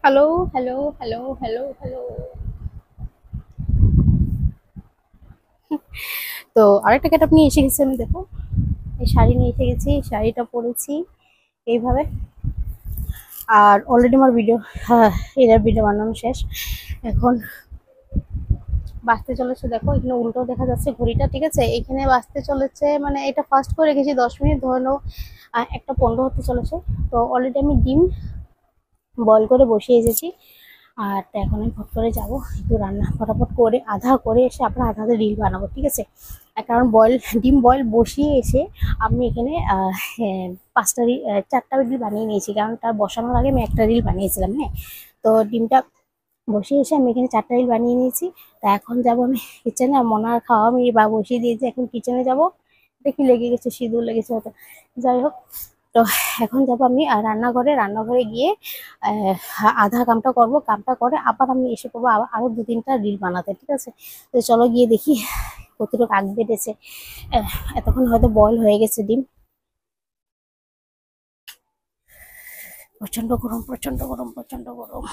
Hello, hello, hello, hello, hello. তো আরেকটা getup নিয়ে এসে গেছি আমি, দেখো। এই শাড়ি নিয়ে এসে গেছি, শাড়িটা পরেছি এইভাবে। আর অলরেডি আমার ভিডিও, হ্যাঁ, এটার ভিডিও বানানো শেষ। এখন বাঁচতে চলেছে, দেখো এখানে উল্টো দেখা যাচ্ছে ঘড়িটা, ঠিক আছে। এখানে বাঁচতে চলেছে, মানে এটা ফার্স্ট করে রেখেছি 10 মিনিট, ধরে নাও 1টা 15 হতে চলেছে। তো অলরেডি আমি ডিম বয়েল করে বসিয়ে এসেছি। আর তো এখন আমি ফট করে যাবো একটু রান্না ফটাফট করে, আধা করে এসে আপনার আধাতে রিল বানাবো, ঠিক আছে। কারণ ডিম বয়েল বসিয়ে এসে আমি এখানে 4টা রিল বানিয়ে নিয়েছি, কারণ তার বসানোর আগে আমি একটা রিল বানিয়েছিলাম, হ্যাঁ। তো ডিমটা বসিয়ে এসে আমি এখানে 4টা রিল বানিয়ে নিয়েছি। তা এখন যাবো আমি কিচেনে, মনার খাওয়া আমি বা বসিয়ে দিয়েছি, এখন কিচেনে যাব। দেখি লেগে গেছে, সিঁদুর লেগেছে হয়তো, যাই হোক। তো এখন যাবো আমি রান্নাঘরে, রান্নাঘরে গিয়ে আধা কামটা করব, কামটা করে আবার আমি এসে পড়বো আবার আরো 2-3টা রিল বানাতে, ঠিক আছে। তো চলো গিয়ে দেখি কতটুকু আগ বেড়েছে। আহ, এতক্ষণ হয়তো বয়েল হয়ে গেছে ডিম। প্রচন্ড গরম, প্রচন্ড গরম, প্রচন্ড গরম।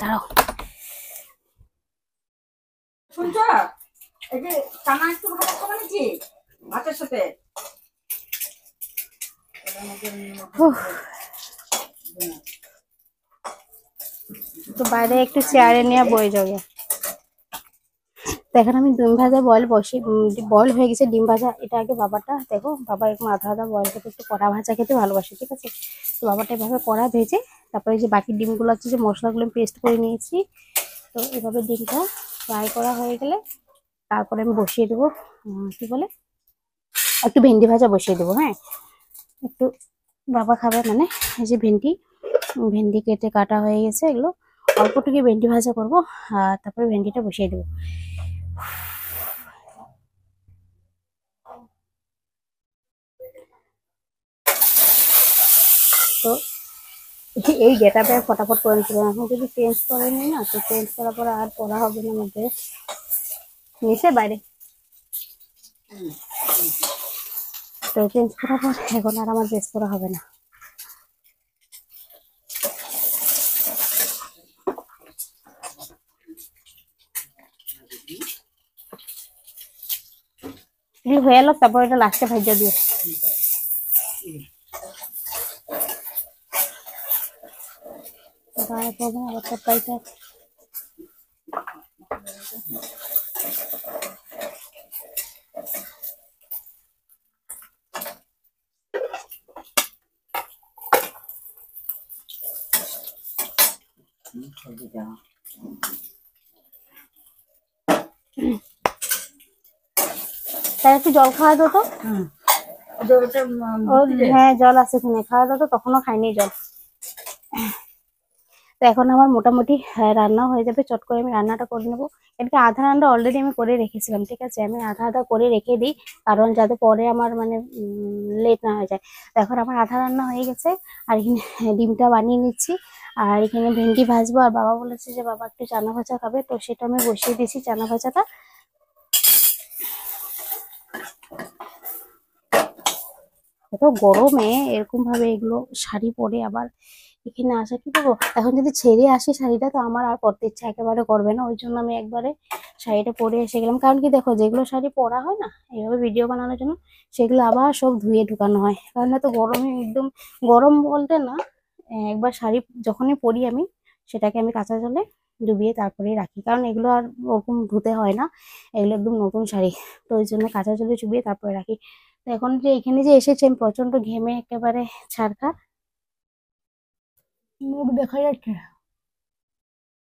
দাঁড়াও। শুনছো? এই যে চানা একটু ভালো খাবো নাকি ভাতের সাথে? উফ, তো বাইরে একটু চেয়ারে নিয়ে বয়ে যাবে। তো এখন আমি ডিম ভাজা বয়েল বয়েল হয়ে গেছে ডিম ভাজা, এটা আগে বাবাটা দেখো, বাবা এরকম আধা আধা বয়েল খেতে, একটু কড়া ভাজা খেতে ভালোবাসে, ঠিক আছে। তো বাবাটা এভাবে কড়া ভেজে, তারপরে যে বাকি ডিমগুলো আছে, যে মশলাগুলো পেস্ট করে নিয়েছি। তো এভাবে ডিমটা ফ্রাই করা হয়ে গেলে তারপরে আমি বসিয়ে দেবো, কি বলে, একটু ভেন্ডি ভাজা বসিয়ে দেবো, হ্যাঁ। একটু বাবা খাবে মানে, এই যে ভেন্ডি, ভেন্ডি কেটে কাটা হয়ে গেছে, এগুলো অল্পটুকু ভেন্ডি ভাজা করবো। আর তারপরে ভেন্ডিটা বসিয়ে দেবো। তো এই গেটাপে ফটাফট করে নিচ্ছিলাম, এখন যদি চেঞ্জ করে নিই না, তো চেঞ্জ করার পর আর পরা হবে না আমার ড্রেস, নিচে বাইরে। তো চেঞ্জ করার পর এখন আর আমার ড্রেস করা হবে না। এগুলো হয়ে এলো, তারপর এটা লাস্টে ভাজা দিয়ে তারপর আবার তরকারিটা। তার একটু জল খাওয়া দাও তো। হ্যাঁ, জল আছে কিনে খাওয়া দাও তো, তখনও খাইনি জল। তো এখন আমার মোটামুটি রান্না হয়ে যাবে, চট করে আমি রান্নাটা করে নেবো। এদিকে আধা রান্না অলরেডি আমি করে রেখেছিলাম, ঠিক আছে। আমি আধা আধা করে রেখে দিই, কারণ যাতে পরে আমার মানে লেট না হয়ে যায়। তো এখন আমার আধা রান্না হয়ে গেছে। আর এখানে ডিমটা বানিয়ে নিচ্ছি। আর এখানে ভেন্ডি ভাজবো, আর বাবা বলেছে যে বাবা একটু চানা ভাজা খাবে, তো সেটা আমি বসিয়ে দিয়েছি চানা ভাজাটা। এত গরমে এরকম ভাবে এগুলো শাড়ি পরে আবার এখানে আসা, কি করবো এখন, যদি ছেড়ে আসি শাড়িটা তো আমার আর পরতে ইচ্ছা একেবারে করবে না, ওই জন্য আমি একবারে শাড়িটা পরে এসে গেলাম। কারণ কি দেখো, যেগুলো শাড়ি পরা হয় না এইভাবে ভিডিও বানানোর জন্য, সেগুলো আবার সব ধুয়ে ঢুকানো হয়, কারণ এত গরমে একদম, গরম বলতে না, একবার শাড়ি যখনই পরি আমি, সেটাকে আমি কাঁচা জলে ডুবিয়ে তারপরে রাখি, কারণ এগুলো আর ওরকম ধুতে হয় না, এগুলো একদম নতুন শাড়ি। তো ওই জন্য কাঁচা জলে ডুবিয়ে তারপরে রাখি। তো এখন যে এখানে যে এসেছি আমি, প্রচন্ড ঘেমে একেবারে ছারখার, মুখ দেখা যাচ্ছে,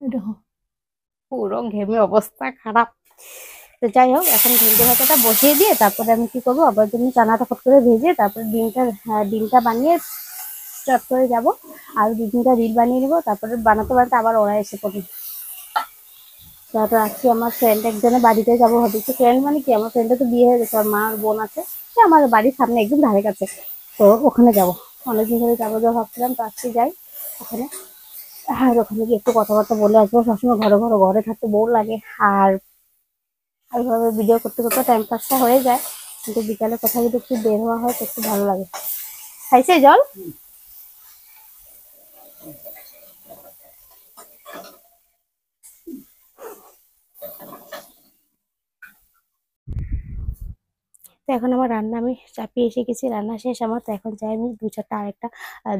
এই দেখো পুরো ঘেমে অবস্থা খারাপ। তো যাই হোক, এখন ভেন্ডি ভাজাটা বসিয়ে দিয়ে তারপরে আমি কি করবো, আবার জন্য চানাটা ফট করে ভেজে তারপরে ডিমটা বানিয়ে চট করে যাবো। আর 2-3টা রিল বানিয়ে নিবো, তারপরে বানাতে বানাতে আবার ওরা এসে পড়বে। তারপর আজকে আমার ফ্রেন্ড একজনের বাড়িতে যাবো ভাবছি, ফ্রেন্ড মানে কি, আমার ফ্রেন্ডের তো বিয়ে হয়ে গেছে, আর মা আর বোন আছে, সে আমার বাড়ির সামনে একদম ধারে কাছে। তো ওখানে যাবো, অনেকদিন ধরে যাবো যাবো ভাবছিলাম, তো আজকে যাই ওখানে। আর ওখানে গিয়ে একটু কথাবার্তা বলে আসবো, সবসময় ঘরে থাকতে বোর লাগে। আর এইভাবে ভিডিও করতে করতে টাইম পাসটা হয়ে যায়, কিন্তু বিকালে কোথাও যদি একটু বের হওয়া হয় তো একটু ভালো লাগে। খাইছে জল? তো এখন আমার রান্না আমি চাপিয়ে এসে গেছি, রান্না শেষ আমার। তো এখন যাই আমি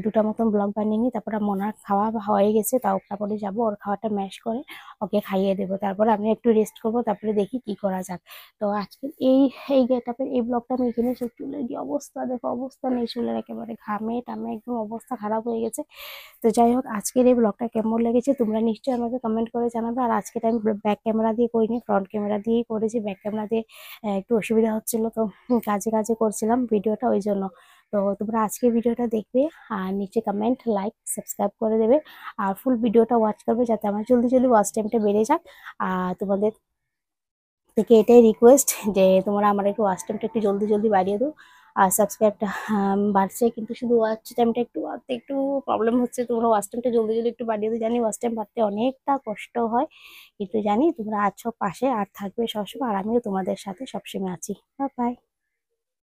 দুটা মতন ব্লগ বানিয়ে নিই। তারপরে মনার খাওয়া হয়ে গেছে, তারপরে যাবো ওর খাওয়াটা ম্যাশ করে ওকে খাইয়ে দেবো। তারপরে আমি একটু রেস্ট করবো, তারপরে দেখি কি করা যাক। তো আজকে এই গেটআপের এই ব্লগটা আমি এখানে শেষ। চুলের কি অবস্থা দেখো, অবস্থা নেই চুলের, একেবারে ঘামে টামে একদম অবস্থা খারাপ হয়ে গেছে। তো যাই হোক, আজকের এই ব্লগটা কেমন লেগেছে তোমরা নিশ্চয়ই আমাকে কমেন্ট করে জানাবে। আর আজকে আমি ব্যাক ক্যামেরা দিয়ে করিনি, ফ্রন্ট ক্যামেরা দিয়েই করেছি। ব্যাক ক্যামেরা দিয়ে একটু অসুবিধা হচ্ছিল, তো কাজে কাজে করছিলাম ভিডিওটা, ওই জন্য। তো তোমরা আজকে ভিডিওটা দেখবে আর নিচে কমেন্ট, লাইক, সাবস্ক্রাইব করে দেবে। আর ফুল ভিডিওটা ওয়াচ করবে যাতে আমার জলদি জলদি ওয়াচ টাইমটা বেড়ে যাক। আর তোমাদের থেকে এটাই রিকোয়েস্ট যে তোমরা আমার একটু ওয়াচ টাইমটা একটু জলদি জলদি বাড়িয়ে দাও। আর সাবস্ক্রাইবটা বাড়ছে, কিন্তু শুধু ওয়াচ টাইমটা একটু বাড়তে একটু প্রবলেম হচ্ছে। তোমরা ওয়াচ টাইমটা জলদি জলদি একটু বাড়িয়ে দাও। জানি ওয়াচ টাইম বাড়তে অনেকটা কষ্ট হয়, কিন্তু জানি তোমরা আছো পাশে আর থাকবে সবসময়। আর আমিও তোমাদের সাথে সবসময় আছি। Bye bye.